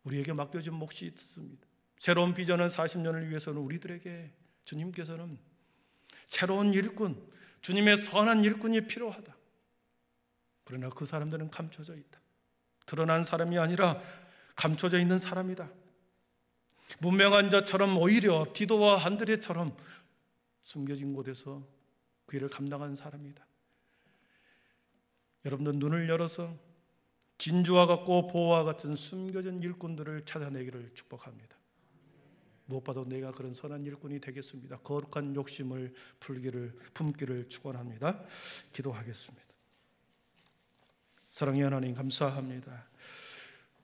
우리에게 맡겨진 몫이 있습니다. 새로운 비전은 40년을 위해서는 우리들에게 주님께서는 새로운 일꾼, 주님의 선한 일꾼이 필요하다. 그러나 그 사람들은 감춰져 있다. 드러난 사람이 아니라 감춰져 있는 사람이다. 무명한 자처럼 오히려 디도와 안드레처럼 숨겨진 곳에서 그 일을 감당한 사람이다. 여러분들 눈을 열어서 진주와 같고 보호와 같은 숨겨진 일꾼들을 찾아내기를 축복합니다. 무엇보다도 내가 그런 선한 일꾼이 되겠습니다. 거룩한 욕심을 품기를 축원합니다. 기도하겠습니다. 사랑의 하나님 감사합니다.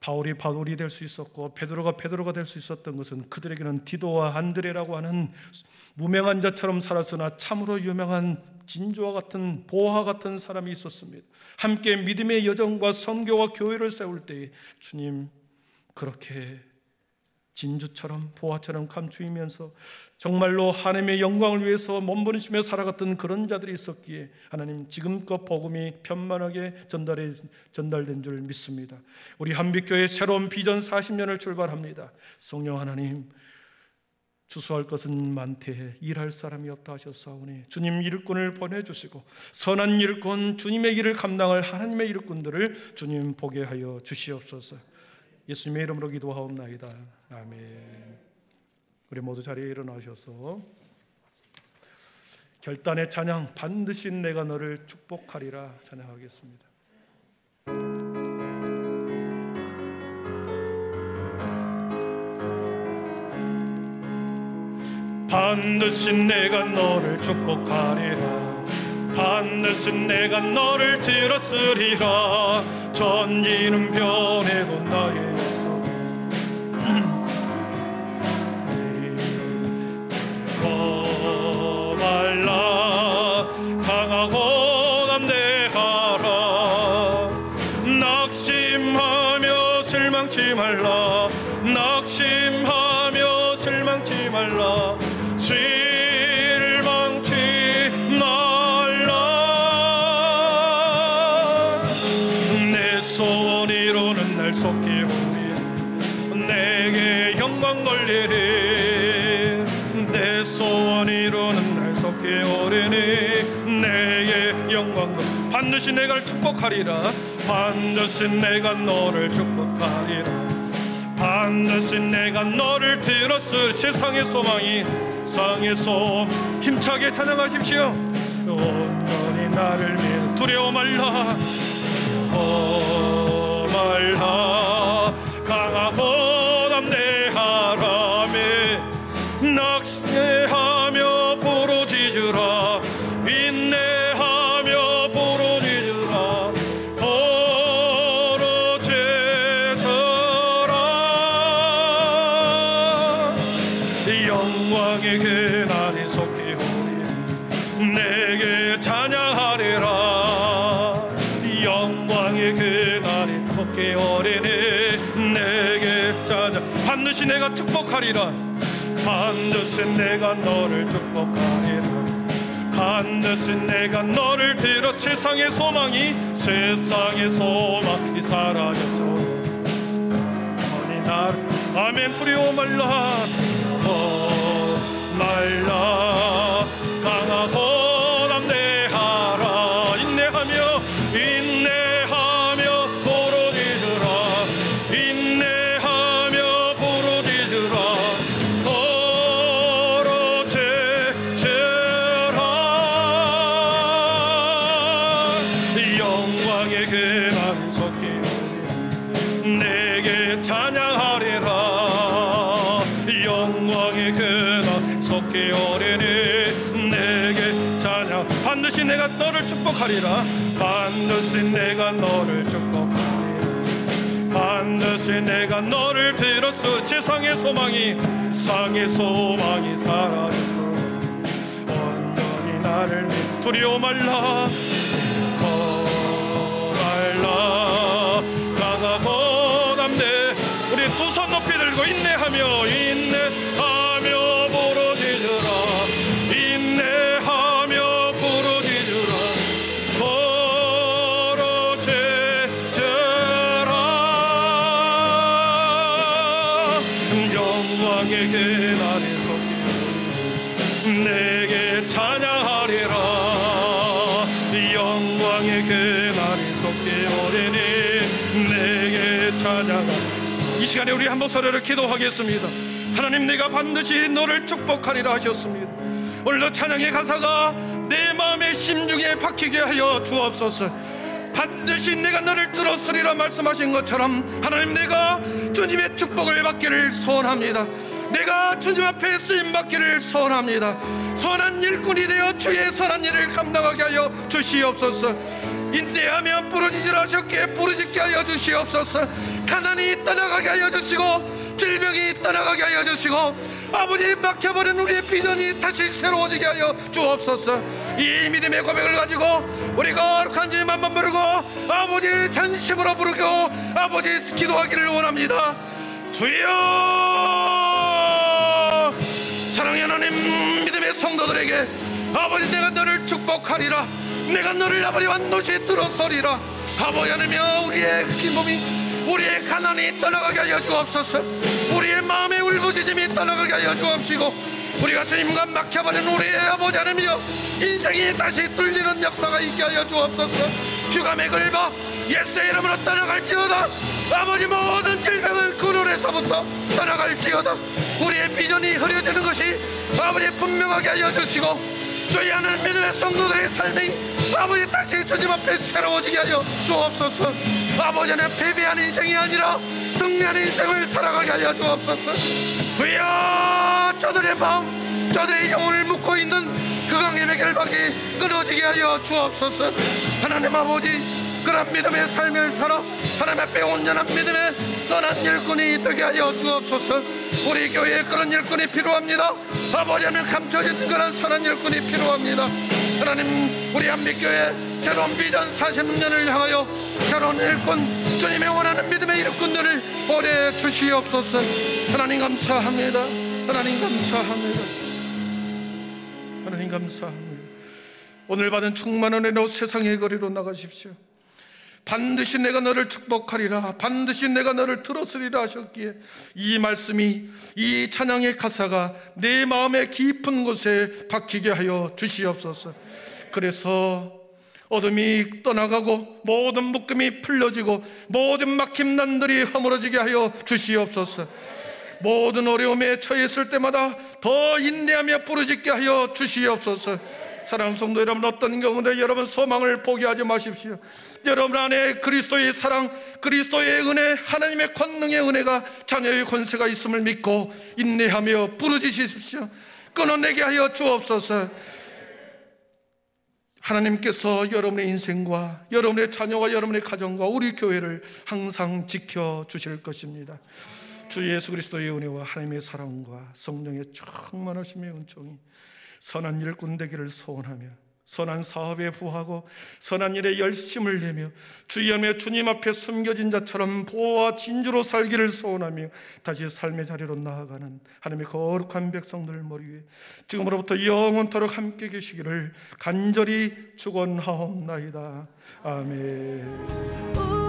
바울이 될 수 있었고 베드로가 될 수 있었던 것은 그들에게는 디도와 안드레라고 하는 무명한 자처럼 살았으나 참으로 유명한 진주와 같은 보화 같은 사람이 있었습니다. 함께 믿음의 여정과 선교와 교회를 세울 때에 주님 그렇게 진주처럼 보화처럼 감추이면서 정말로 하나님의 영광을 위해서 몸부림치며 살아갔던 그런 자들이 있었기에 하나님 지금껏 복음이 편만하게 전달된 줄 믿습니다. 우리 한빛교회 새로운 비전 40년을 출발합니다. 성령 하나님, 주소할 것은 많되 일할 사람이 없다 하셨사오니 주님 일꾼을 보내주시고 선한 일꾼, 주님의 일을 감당할 하나님의 일꾼들을 주님 보게 하여 주시옵소서. 예수님의 이름으로 기도하옵나이다. 아멘. 우리 모두 자리에 일어나셔서 결단의 찬양, 반드시 내가 너를 축복하리라 찬양하겠습니다. 반드시 내가 너를 축복하리라. 반드시 내가 너를 들었으리라. 전기는 변해도 나의 말라. 강하고 담대하라. 낙심하며 실망치 말라. 낙심하며 실망치 말라. 실망치 말라. 내 소원 이루는 날 속히 오리. 내게 영광 걸리리. 내 소원 이루는 날 속히 오리니 내게 영광 걸리리. 반드시 내가 축복하리라. 반드시 내가 너를 축복하리라. 반드시 내가 너를 들었을 세상의 소망이 세상의 소망. 힘차게 찬양하십시오. 온전히 나를 믿어 두려워 말라. 말라. 강하고 담대하라며 낙심하며 부르짖으라. 인내하며 부르짖으라. 영광의 그날이 속히 오리. 내게 찬양하리라. 영광의 그날이 속히 오리니 내게 찬양. 반드시 내가 축복하리라. 반드시 내가 너를 축복하리라. 반드시 내가 너를 들어 세상의 소망이 사라졌소. 아니 나를 아멘. 두려워 말라. 말라. 강하고 담대하라. 인내하며 부르짖으라. 인내하며 부르짖으라. 부르짖으라. 영광의 그날이 속히 오리. 내게 찬양하리라. 영광의 그날 속히 오리니 내게 찬양. 반드시 내가 너를 축복하리라. 반드시 내가 너를 축복하리라. 반드시 내가 너를 들었어. 세상의 소망이 사라졌어. 온전히 나를 믿 두려워 말라. 말라. 강하고 담대. 우리 두 손 높이 들고 인내하며 부르짖으라. 인내하며 부르짖으라. 부르짖으라. 영광의 그날이 속히 내게 찬양하리라. 영광의 그날이 속히 오리니 내게 찬양하리라. 이 시간에 우리 한 목소리를 기도하겠습니다. 하나님, 내가 반드시 너를 축복하리라 하셨습니다. 오늘도 찬양의 가사가 내 마음의 심중에 박히게 하여 주옵소서. 반드시 내가 너를 들었으리라 말씀하신 것처럼 하나님, 내가 주님의 축복을 받기를 소원합니다. 내가 주님 앞에 쓰임받기를 소원합니다. 선한 일꾼이 되어 주의 선한 일을 감당하게 하여 주시옵소서. 인내하며 부르짖으라 하셨기에 부르짖게 하여 주시옵소서. 가난이 떠나가게 하여 주시고 질병이 떠나가게 하여 주시고 아버지, 막혀버린 우리의 비전이 다시 새로워지게 하여 주옵소서. 이 믿음의 고백을 가지고 우리가 거룩한 주님 한번 부르고 아버지 전심으로 부르고 아버지 기도하기를 원합니다. 주여, 사랑의 하나님, 믿음의 성도들에게 아버지 내가 너를 축복하리라. 내가 너를 아버지 완도시 들어서리라. 아버지 하나님여, 우리의 기쁨이, 우리의 가난이 떠나가게 하여 주옵소서. 우리의 마음의 울부짖음이 떠나가게 하여 주옵시고, 우리가 주님과 막혀버린 우리의 아버지 하나님여, 인생이 다시 뚫리는 역사가 있게 하여 주옵소서. 주가 맥을 봐 예수의 이름으로 떠나갈지어다. 아버지 모든 질병을 근원에서부터 떠나갈지어다. 우리의 비전이 흐려지는 것이 아버지 분명하게 하여 주시고, 주의 하나님 믿음의 성도들의 삶이 아버지 다시 주님 앞에 새로워지게 하여 주옵소서. 아버지는 패배한 인생이 아니라 승리한 인생을 살아가게 하여 주옵소서. 주여, 저들의 마음, 저들의 영혼을 묶고 있는 그 강의 결박이 끊어지게 하여 주옵소서. 하나님 아버지, 그런 믿음의 삶을 살아 하나님 앞에 온전한 믿음의 선한 일꾼이 되게 하여 주옵소서. 우리 교회에 그런 일꾼이 필요합니다. 아버지 하나님, 감춰진 그런 선한 일꾼이 필요합니다. 하나님, 우리 한빛교회 새로운 비전 40년을 향하여 새로운 일꾼, 주님의 원하는 믿음의 일꾼들을 보내주시옵소서. 하나님 감사합니다. 하나님 감사합니다. 하나님 감사합니다. 오늘 받은 충만한 은혜로 세상의 거리로 나가십시오. 반드시 내가 너를 축복하리라, 반드시 내가 너를 들었으리라 하셨기에 이 말씀이, 이 찬양의 가사가 내 마음의 깊은 곳에 박히게 하여 주시옵소서. 그래서 어둠이 떠나가고 모든 묶음이 풀려지고 모든 막힌 난들이 허물어지게 하여 주시옵소서. 모든 어려움에 처했을 때마다 더 인내하며 부르짖게 하여 주시옵소서. 사랑하는 성도 여러분, 어떤 경우도 여러분 소망을 포기하지 마십시오. 여러분 안에 그리스도의 사랑, 그리스도의 은혜, 하나님의 권능의 은혜가, 자녀의 권세가 있음을 믿고 인내하며 부르짖으십시오. 끊어내게 하여 주옵소서. 하나님께서 여러분의 인생과 여러분의 자녀와 여러분의 가정과 우리 교회를 항상 지켜주실 것입니다. 주 예수 그리스도의 은혜와 하나님의 사랑과 성령의 충만하심의 은총이 선한 일꾼 되기를 소원하며, 선한 사업에 부하고 선한 일에 열심을 내며 주의 주님 앞에 숨겨진 자처럼 보호와 진주로 살기를 소원하며 다시 삶의 자리로 나아가는 하나님의 거룩한 백성들 머리 위에 지금으로부터 영원토록 함께 계시기를 간절히 축원하옵나이다. 아멘.